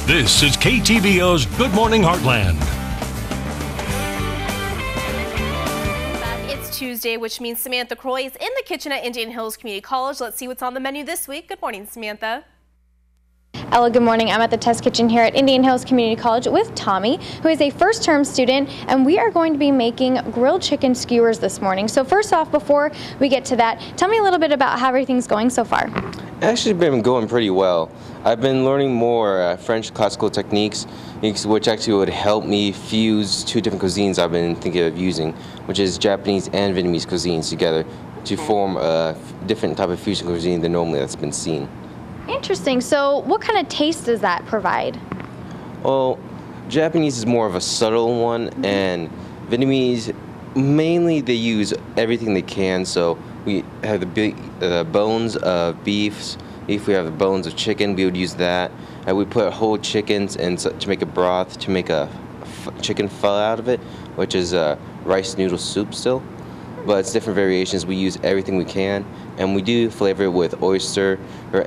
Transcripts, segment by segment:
This is KTVO's Good Morning Heartland. It's Tuesday, which means Samantha Croy is in the kitchen at Indian Hills Community College. Let's see what's on the menu this week. Good morning, Samantha. Ella, good morning. I'm at the test kitchen here at Indian Hills Community College with Tommy, who is a first-term student, and we are going to be making grilled chicken skewers this morning. So first off, before we get to that, tell me a little bit about how everything's going so far. Actually been going pretty well. I've been learning more French classical techniques, which actually would help me fuse two different cuisines I've been thinking of using, which is Japanese and Vietnamese cuisines together to form a different type of fusion cuisine than normally that's been seen. Interesting. So what kind of taste does that provide? Well, Japanese is more of a subtle one, and Vietnamese, mainly they use everything they can. So we have the bones of beefs. If we have the bones of chicken, we would use that. And we put whole chickens to make a broth, to make a chicken pho out of it, which is a rice noodle soup still. But it's different variations. We use everything we can, and we do flavor it with oyster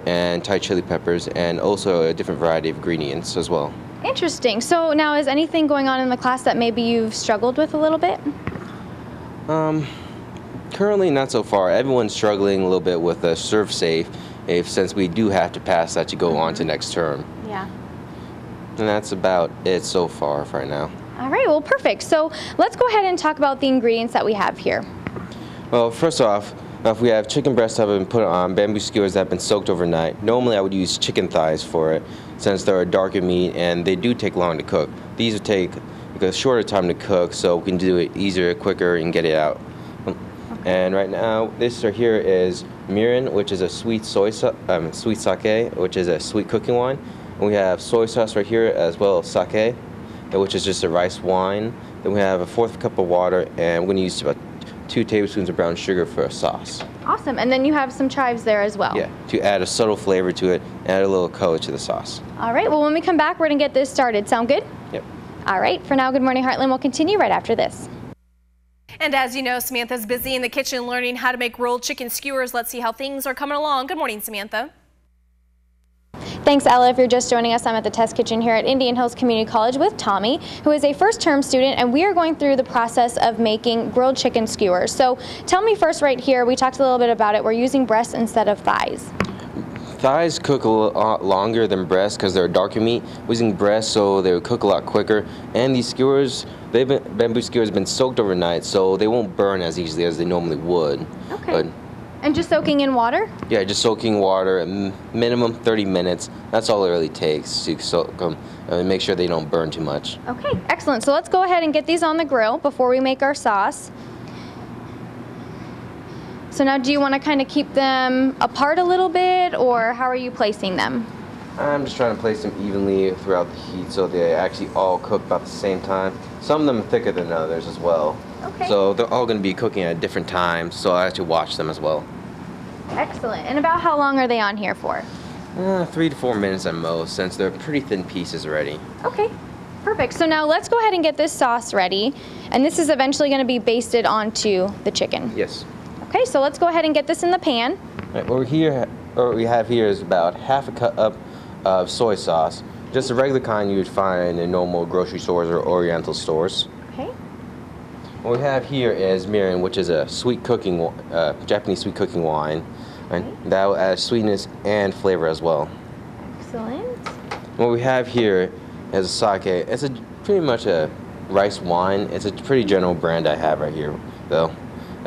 and Thai chili peppers, and also a different variety of ingredients as well. Interesting. So now, is anything going on in the class that maybe you've struggled with a little bit? Currently not so far. Everyone's struggling a little bit with the serve safe, since we do have to pass that to go on to next term. Yeah. And that's about it so far right now. All right, well, perfect. So let's go ahead and talk about the ingredients that we have here. Well, first off, if we have chicken breasts that have been put on bamboo skewers that have been soaked overnight, normally I would use chicken thighs for it, since they're a darker meat and they do take long to cook. These would take a shorter time to cook, so we can do it easier, quicker, and get it out. Okay. And right now, this right here is mirin, which is a sweet sake, which is a sweet cooking wine. And we have soy sauce right here, as well as sake, which is just a rice wine. Then we have a 1/4 cup of water, and we're going to use about 2 tablespoons of brown sugar for a sauce. Awesome. And then you have some chives there as well. Yeah, to add a subtle flavor to it, add a little color to the sauce. All right, well, when we come back, we're going to get this started. Sound good? Yep. All right, for now, Good Morning Heartland will continue right after this. And as you know, Samantha's busy in the kitchen learning how to make grilled chicken skewers. Let's see how things are coming along. Good morning, Samantha. Thanks, Ella. If you're just joining us, I'm at the test kitchen here at Indian Hills Community College with Tommy, who is a first-term student, and we are going through the process of making grilled chicken skewers. So tell me first right here, we talked a little bit about it, we're using breasts instead of thighs. Thighs cook a lot longer than breasts because they're darker meat. We're using breasts, so they would cook a lot quicker. And these skewers, bamboo skewers have been soaked overnight, so they won't burn as easily as they normally would. Okay. And just soaking in water? Yeah, just soaking water, minimum 30 minutes. That's all it really takes to soak them and make sure they don't burn too much. Okay, excellent. So let's go ahead and get these on the grill before we make our sauce. So now, do you want to kind of keep them apart a little bit, or how are you placing them? I'm just trying to place them evenly throughout the heat so they actually all cook about the same time. Some of them are thicker than others as well. Okay. So they're all going to be cooking at different times, so I have to watch them as well. Excellent. And about how long are they on here for? 3 to 4 minutes at most, since they're pretty thin pieces already. Okay, perfect. So now let's go ahead and get this sauce ready. And this is eventually going to be basted onto the chicken. Yes. Okay, so let's go ahead and get this in the pan. Right, what we have here is about 1/2 cup of soy sauce, just the regular kind you would find in normal grocery stores or Oriental stores. Okay. What we have here is mirin, which is a Japanese sweet cooking wine, and that will add sweetness and flavor as well. Excellent. What we have here is sake. It's pretty much a rice wine. It's a pretty general brand I have right here, though.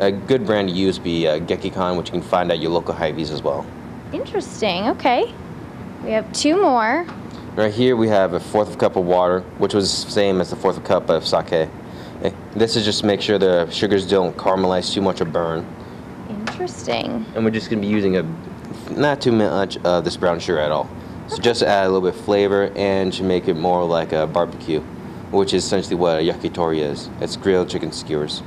A good brand to use would be Gekikon, which you can find at your local Hy-Vees as well. Interesting. Okay. We have 2 more. Right here we have a 1/4 cup of water, which was the same as the 1/4 cup of sake. This is just to make sure the sugars don't caramelize too much or burn. Interesting. And we're just going to be using not too much of this brown sugar at all. So just to add a little bit of flavor and to make it more like a barbecue, which is essentially what a yakitori is. It's grilled chicken skewers.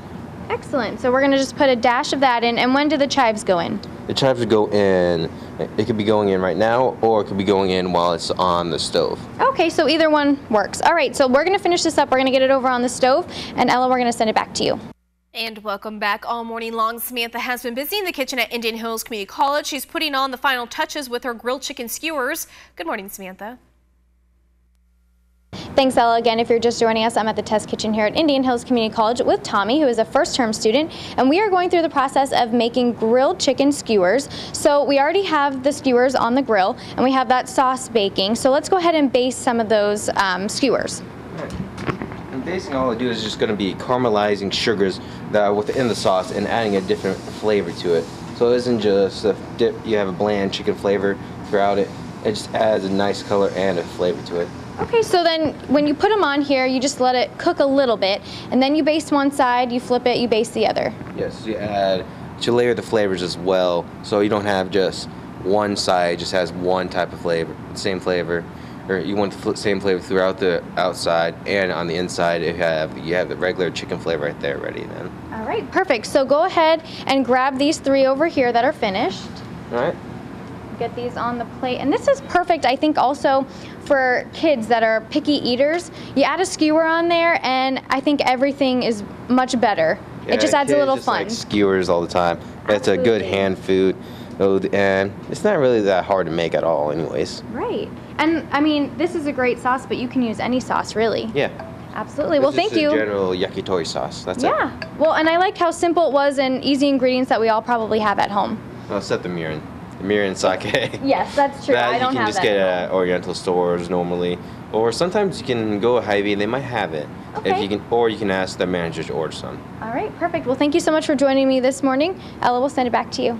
Excellent. So we're going to just put a dash of that in. And when do the chives go in? The chives would go in, it could be going in right now, or it could be going in while it's on the stove. Okay, so either one works. All right, so we're going to finish this up. We're going to get it over on the stove. And Ella, we're going to send it back to you. And welcome back. All morning long, Samantha has been busy in the kitchen at Indian Hills Community College. She's putting on the final touches with her grilled chicken skewers. Good morning, Samantha. Thanks, Ella. Again, if you're just joining us, I'm at the test kitchen here at Indian Hills Community College with Tommy, who is a first-term student, and we are going through the process of making grilled chicken skewers. So we already have the skewers on the grill, and we have that sauce baking. So let's go ahead and baste some of those skewers. And basically all I do is just going to be caramelizing sugars that are within the sauce and adding a different flavor to it. So it isn't just a dip, you have a bland chicken flavor throughout it. It just adds a nice color and a flavor to it. Okay, so then when you put them on here, you just let it cook a little bit, and then you baste one side, you flip it, you baste the other. Yes, you layer the flavors as well, so you don't have just one side just has one type of flavor, same flavor, or you want the same flavor throughout the outside, and on the inside you have the regular chicken flavor right there ready then. All right, perfect. So go ahead and grab these 3 over here that are finished. All right. Get these on the plate, and this is perfect, I think, also for kids that are picky eaters. You add a skewer on there, and I think everything is much better. Yeah, it just adds a little just fun. like skewers all the time. It's a good hand food, and it's not really that hard to make at all, anyways. Right, and I mean, this is a great sauce, but you can use any sauce, really. Yeah. Absolutely. Well, thank you. It's a general yakitori sauce. That's it. Yeah. Well, and I liked how simple it was and easy ingredients that we all probably have at home. Well, except the mirin. Mirin sake. Yes, that's true. I don't have that. You can just get at Oriental stores normally, or sometimes you can go to Hy-Vee. They might have it. Okay. If you can, or you can ask the manager to order some. All right, perfect. Well, thank you so much for joining me this morning. Ella will send it back to you.